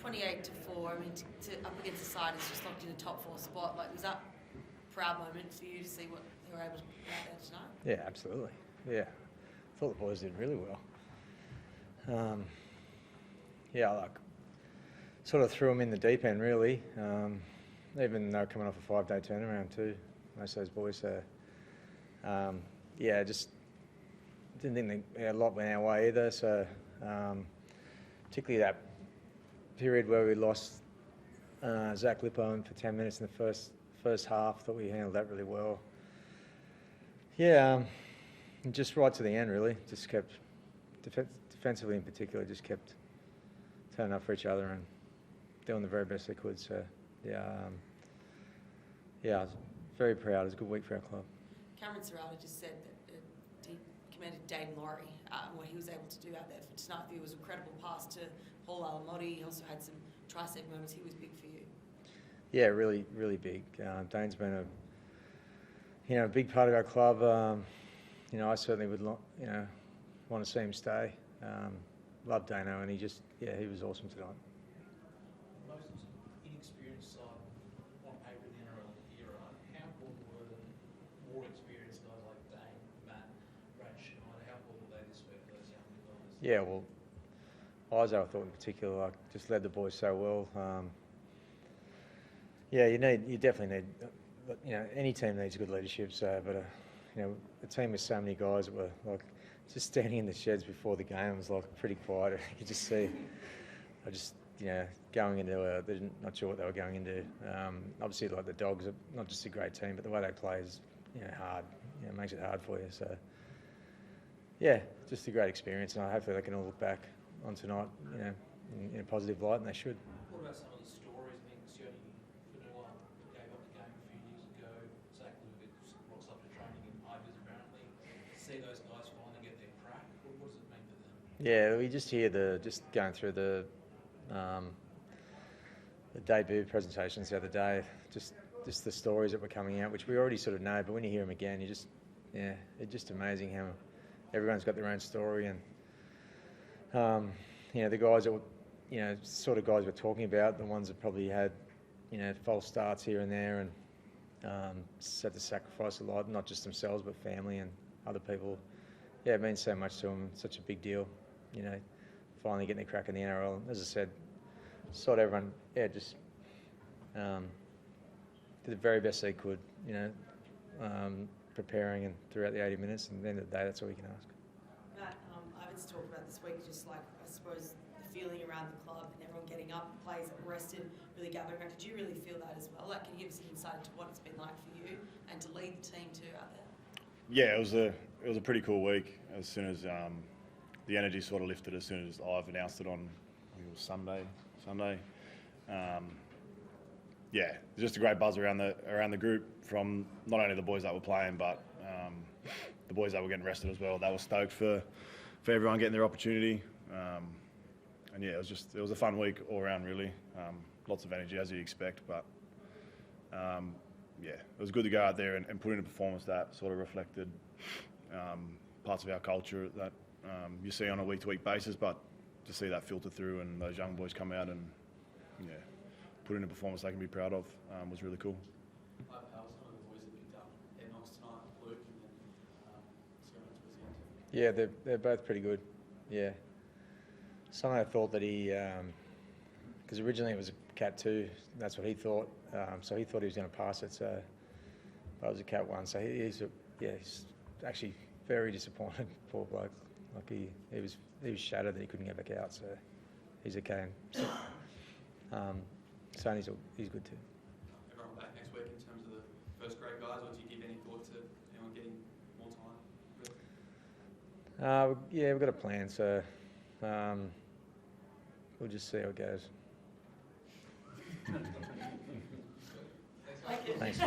28-4. I mean, to up against the side is just locked in a top 4 spot. Like, was that a proud moment for you to see what they were able to put out there tonight? Yeah, absolutely. Yeah, I thought the boys did really well. Yeah, like sort of threw them in the deep end really. Even though coming off a 5-day turnaround too, most of those boys. So yeah, just didn't think a lot went our way either. So particularly that period where we lost Zach Lippo for 10 minutes in the first half, thought we handled that really well. Yeah, just right to the end really. Just kept defensively in particular, just kept turning up for each other and doing the very best they could. So yeah, I was very proud. It was a good week for our club. Cameron Serrata just said that he commended Dane Laurie, what he was able to do out there for tonight. It was an incredible pass to Paul Alamotti. He also had some tricep moments. He was big for you. Yeah, really, really big. Dane's been a big part of our club. I certainly would want to see him stay. Love Dano, and he was awesome tonight. Most inexperienced side on paper in the NRL era. How good were more experienced guys like Dane, Matt, Brad Schneider? How good were they this week for those young guys? Yeah, well, Izo, I thought in particular, just led the boys so well. Yeah, you definitely need, any team needs good leadership. So, but a team with so many guys that were like just standing in the sheds before the game was like pretty quiet. You could just see, going into they're not sure what they were going into. Obviously, like the Dogs are not just a great team, but the way they play is hard. It makes it hard for you. So, yeah, just a great experience, and hopefully they can all look back on tonight, in a positive light, and they should. What about some of the stories? I mean, Sione Fanua gave up the game a few years ago. Zach Lucas rocks up to training in Ivers apparently. To see those guys finally get their crack, what does it mean for them? Yeah, we just hear going through the debut presentations the other day, just the stories that were coming out, which we already sort of know, but when you hear them again, it's just amazing how everyone's got their own story. And the guys that sort of guys we're talking about, the ones that probably had false starts here and there, and had to sacrifice a lot, not just themselves but family and other people. Yeah, it means so much to them. It's such a big deal, finally getting a crack in the NRL. As I said, sort of everyone, just did the very best they could, preparing and throughout the 80 minutes. And at the end of the day, that's all you can ask. Matt, Ivan's talked about this week, just like, I suppose, the feeling around the club and everyone getting up, players that were rested, really gathering around. Did you really feel that as well? Like, can you give us an insight into what it's been like for you and to lead the team too out there? Yeah, it was a pretty cool week. As soon as the energy sort of lifted, as soon as Ivan announced it on, I think it was Sunday. Yeah, just a great buzz around the group from not only the boys that were playing, but the boys that were getting rested as well. They were stoked for everyone getting their opportunity. And yeah, it was a fun week all around really. Lots of energy as you expect, but yeah, it was good to go out there and put in a performance that sort of reflected parts of our culture that you see on a week-to-week basis, but to see that filter through and those young boys come out and put in a performance they can be proud of was really cool. How was some of the boys that picked up their knocks tonight, Luke and then Sione towards the end? Yeah, they're both pretty good. Yeah, somehow thought that he, because originally it was a cat 2, that's what he thought. So he thought he was going to pass it. So that was a cat 1. So he's actually very disappointed. Poor bloke. Like he was shattered that he couldn't get back out. So he's okay. Sonny's he's good too. Everyone back next week in terms of the first grade guys, or do you give any thought to anyone getting more time? Yeah, we've got a plan. So we'll just see how it goes. Thank you. Thanks.